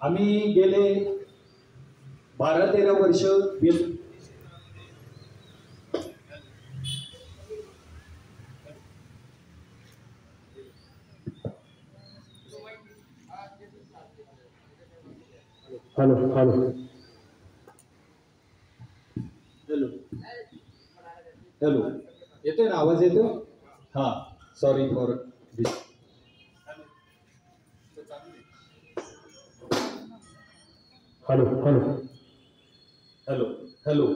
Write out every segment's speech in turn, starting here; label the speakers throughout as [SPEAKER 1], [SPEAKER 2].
[SPEAKER 1] आम्ही गेले 12-13 वर्ष हॅलो हॅलो हॅलो हॅलो येतोय ना, आवाज येतो? हां, sorry for this. Hello hello hello hello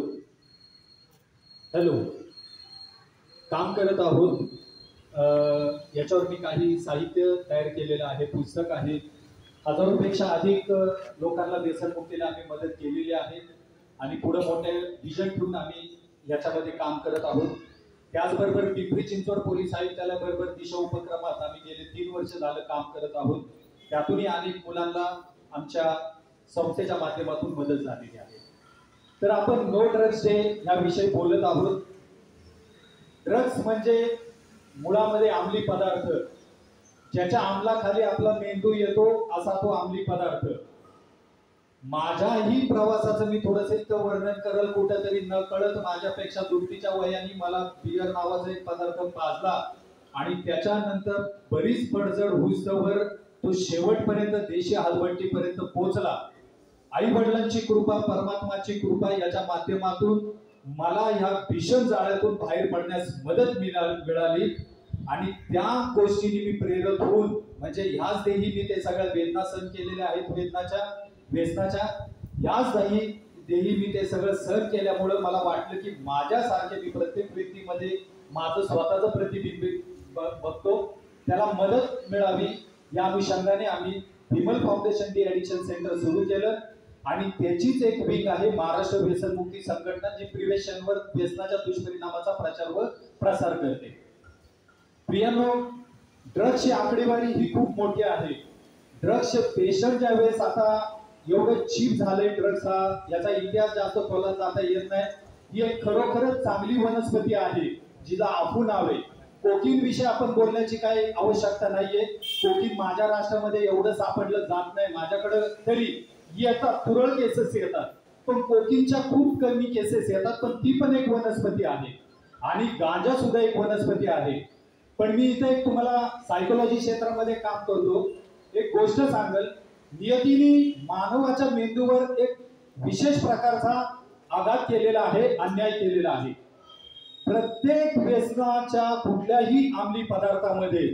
[SPEAKER 1] hello काम करत आहोत. याच्यावर मी काही साहित्य तयार केलेलं आहे, पुस्तक आहे. हजारोपेक्षा अधिक लोकांना व्यसनमुक्तीला आम्ही मदत केलेली आहे आणि पुढे मोठे विजन ठेवून आम्ही याच्यामध्ये काम करत आहोत. त्याचबरोबर पिंपरी चिंचवड पोलीस आयुक्तालया बरोबर दिशा उपक्रमात आम्ही गेले 3 वर्ष झालं काम करत आहोत. त्यातूनही अनेक मुलांना आमच्या संस्थेच्या माध्यमातून मदत झालेली आहे. तर आपण नो ड्रग्स डे याविषयी बोलत आहोत. ड्रग्स म्हणजे मुळामध्ये अंमली पदार्थ, ज्याच्या अंमलाखाली आपला मेंदू येतो असा तो अंमली पदार्थ. माझ्याही प्रवासाचं मी थोडंसं इतकं वर्णन करेल. कुठेतरी न कळत माझ्यापेक्षा दुपटीच्या वयाने मला बियर नावाचा एक पदार्थ पाजला आणि त्याच्यानंतर बरीच पडझड हुसवर तो शेवटपर्यंत देशी हलवट्टीपर्यंत पोहोचला. आई वडिलांची कृपा, परमात्माची कृपा याच्या माध्यमातून मला ह्या भीषण जाळ्यातून बाहेर पडण्यास मदत मिळाली आणि त्या गोष्टीने मी प्रेरित होऊन म्हणजे ह्याच देही मी ते सगळ्या वेदना सहन केलेल्या आहेत. व्यसनाच्या याच देही मी ते सगळं सहन केल्यामुळे मला वाटलं की माझ्यासारखे मी प्रत्येक व्यक्तीमध्ये माझं स्वतःचं प्रतिबिंब बघतो, त्याला मदत मिळावी या अनुषंगाने आम्ही Vimal foundation D addiction centre सुरू केलं आणि त्याचीच एक विंग आहे महाराष्ट्र व्यसनमुक्ती संघटना, जी प्रिव्हेन्शनवर व्यसनाच्या दुष्परिणामाचा प्रचार व प्रसार करते. प्रियांनो, ड्रग्सची आकडेवारी ही खूप मोठी आहे. ड्रग्स पेशंट ज्या वेळेस आता एवढं चीप झालंय ड्रग्स हा, याचा इतिहास जास्त खोलात जाता येत नाही. ही एक खरोखरच चांगली वनस्पती आहे जिचा आफू नाव आहे. कोकीन विषयी आपण बोलण्याची काही आवश्यकता नाहीये. कोकीन माझ्या राष्ट्रामध्ये एवढं सापडलं जात नाही. माझ्याकडे तरी येतात, तुरळ केसेस येतात, पण कोकीनच्या खूप कमी केसेस येतात. पण ती पण एक वनस्पती आहे आणि गांजा सुद्धा एक वनस्पती आहे. पण मी इथे एक तुम्हाला सायकोलॉजी क्षेत्रामध्ये काम करतो, एक गोष्ट सांगेल. नियतीने मानवाच्या मेंदूवर एक विशेष प्रकारचा आघात केलेला आहे, अन्याय केलेला आहे. प्रत्येक व्यसनाच्या कुठल्याही अंमली पदार्थामध्ये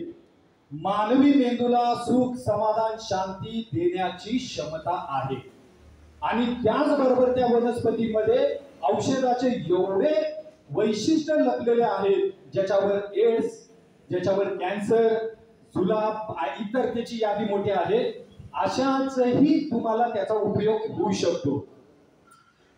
[SPEAKER 1] मानवी मेंदूला सुख, समाधान, शांती देण्याची क्षमता आहे आणि त्याचबरोबर त्या वनस्पतीमध्ये औषधाचे एवढे वैशिष्ट्य लपलेले आहेत, ज्याच्यावर एड्स, ज्याच्यावर कॅन्सर, जुलाब, इतर त्याची यादी मोठी आहे. अशाचही तुम्हाला त्याचा उपयोग होऊ शकतो.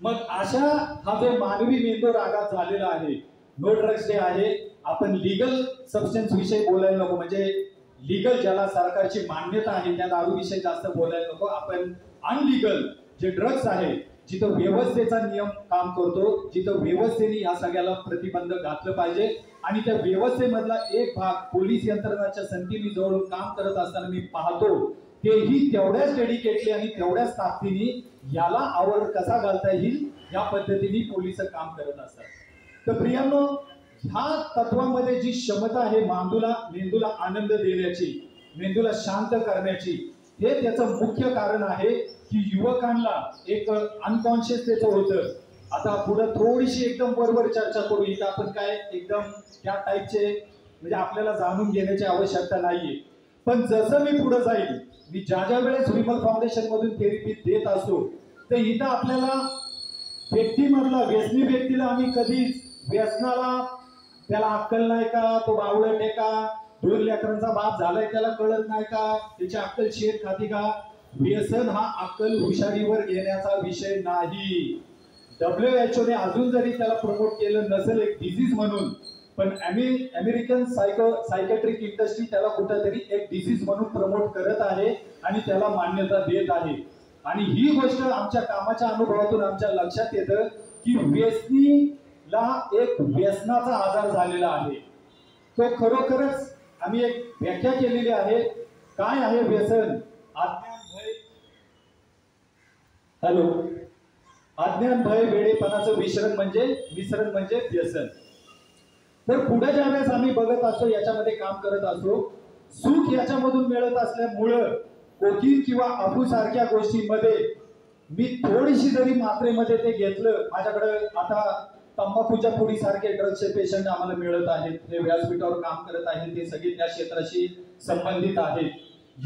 [SPEAKER 1] मग अशा हा जो मानवी मेंदूवर आघात झालेला आहे, नो ड्रग्स डे आहे. आपण लीगल सबस्टन्स विषयी बोलायला नको, म्हणजे लीगल ज्याला सरकारची मान्यता आहे त्या दारू विषयी जास्त बोलायला नको. आपण अनलीगल जे ड्रग्स आहे, जिथं व्यवस्थेचा नियम काम करतो, जिथं व्यवस्थेने या सगळ्याला प्रतिबंध घातलं पाहिजे आणि त्या व्यवस्थेमधला एक भाग पोलीस यंत्रणाच्या संधीने जवळ काम करत असताना मी पाहतो, तेही तेवढ्याच डेडिकेटली आणि तेवढ्याच ताकदीने याला आवर कसा घालता येईल या पद्धतीने पोलीस काम करत असतात. तर प्रियांनो, ह्या तत्वामध्ये जी क्षमता आहे मेंदूला आनंद देण्याची, मेंदूला शांत करण्याची, हे त्याचं मुख्य कारण आहे की युवकांना एक अनकॉन्शियस त्याचं होतं. आता पुढे थोडीशी एकदम बरोबर चर्चा करू. इथं आपण काय एकदम त्या टाईपचे म्हणजे आपल्याला जाणून घेण्याची आवश्यकता नाहीये. पण जसं मी पुढे जाईल, मी ज्या वेळेस विमल फाउंडेशन मधून थेरपी देत असतो, तर इथं आपल्याला व्यक्तीमधला व्यसनी व्यक्तीला आम्ही कधीच व्यसनाला त्याला अक्कल नाही का, तो बावळट आहे का, 2 लेकरांचा बाप झालाय त्याला कळत नाही का, त्याची अक्कल शेत खाती का. व्यसन हा अक्कल हुशारीवर घेण्याचा विषय नाही. WHO ने अजून जरी त्याला प्रमोट केलं नसेल एक डिझीज म्हणून, पण अमेरिकन सायकॅट्रिक इंडस्ट्री त्याला कुठेतरी एक डिझीज म्हणून प्रमोट करत आहे आणि त्याला मान्यता देत आहे. आणि ही गोष्ट आमच्या कामाच्या अनुभवातून आमच्या लक्षात येतं की व्यसनीला एक व्यसनाचा आजार झालेला आहे. तो खरोखरच आम्ही एक व्याख्या केलेली आहे. काय आहे व्यसन? अज्ञान, भय, हॅलो. अज्ञान, भय, वेडेपणाचं मिश्रण म्हणजे व्यसन. तर पुढे ज्यावेळेस आम्ही बघत असतो, याच्यामध्ये काम करत असतो, सुख याच्यामधून मिळत असल्यामुळं कोकीन किंवा अफू सारख्या गोष्टींमध्ये मी थोडीशी जरी मात्रेमध्ये ते घेतलं, माझ्याकडे आता तंबाखूच्या पुडी सारखे ड्रग्सचे पेशंट आम्हाला मिळत आहेत, जे व्यासपीठावर काम करत आहेत, ते सगळे त्या क्षेत्राशी संबंधित आहेत.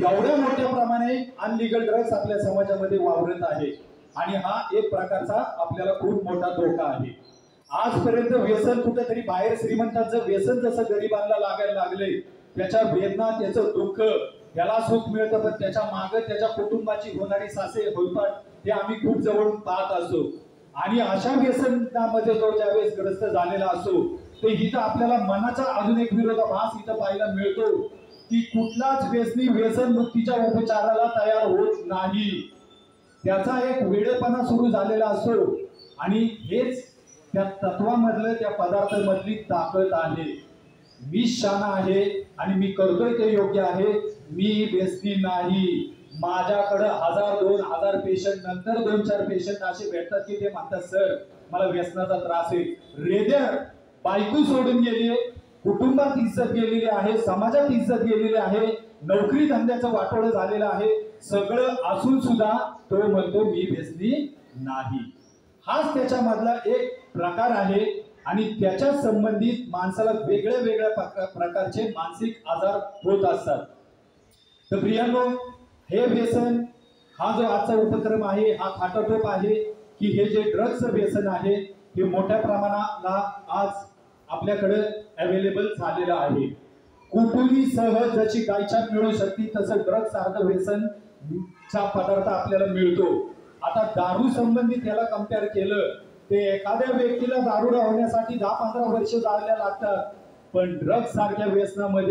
[SPEAKER 1] एवढ्या मोठ्या प्रमाणे अनलिगल ड्रग्स आपल्या समाजामध्ये वावरत आहे आणि हा एक प्रकारचा आपल्याला खूप मोठा धोका आहे. आजपर्यंत व्यसन कुठेतरी बाहेर, श्रीमंतांचं व्यसन जसं गरिबांना लागायला लागले, त्याच्या वेदना, त्याचं दुःख, त्याला सुख मिळतं, पण त्याच्या मागे त्याच्या कुटुंबाची होणारी सासे होतात ते आम्ही खूप जवळून पाहत असतो. आणि अशा व्यसनामध्ये जो ज्यावेळेस ग्रस्त झालेला असतो, ते इथं आपल्याला मनाचा अजून एक विरोधाभास इथं पाहायला मिळतो की कुठलाच व्यसनी व्यसन मुक्तीच्या उपचाराला तयार होत नाही. त्याचा एक वेडेपणा सुरू झालेला असतो आणि हेच त्या तत्वामधलं, त्या पदार्थामधली ताकद आहे. मी शाना आहे आणि मी करतोय ते योग्य आहे, मी व्यसनी नाही. माझ्याकडे 1000-2000 पेशंट, नंतर 2-4 पेशंट असे भेटतात की ते म्हणतात, सर मला व्यसनाचा त्रास आहे. रेदर बायको सोडून गेली, कुटुंबात इज्जत गेलेली आहे, समाजात इज्जत गेलेली आहे, नोकरी धंद्याचं वाटोळं झालेलं आहे, सगळं असून सुद्धा तो म्हणतो मी व्यसनी नाही. हाच त्याच्यामधला एक प्रकार आहे आणि त्याच्या संबंधित माणसाला वेगळ्या वेगळ्या प्रकारचे मानसिक आजार होत असतात. तर प्रियांनो, हे व्यसन, हा जो आजचा उपक्रम आहे, हा खाटाटोप आहे की हे जे ड्रग्सचं व्यसन आहे हे मोठ्या प्रमाणाला आज आपल्याकडे अवेलेबल झालेलं आहे. कुठूनही सहज जशी गायछाप मिळू शकते, तसं ड्रग्स सारखं व्यसन चा पदार्थ आपल्याला मिळतो. आता दारू संबंधित याला कम्पेअर केलं ते एखाद्या व्यक्तीला दारू होण्यासाठी 10-15 वर्ष जायला लागतात, पण ड्रग्स सारख्या व्यसनामध्ये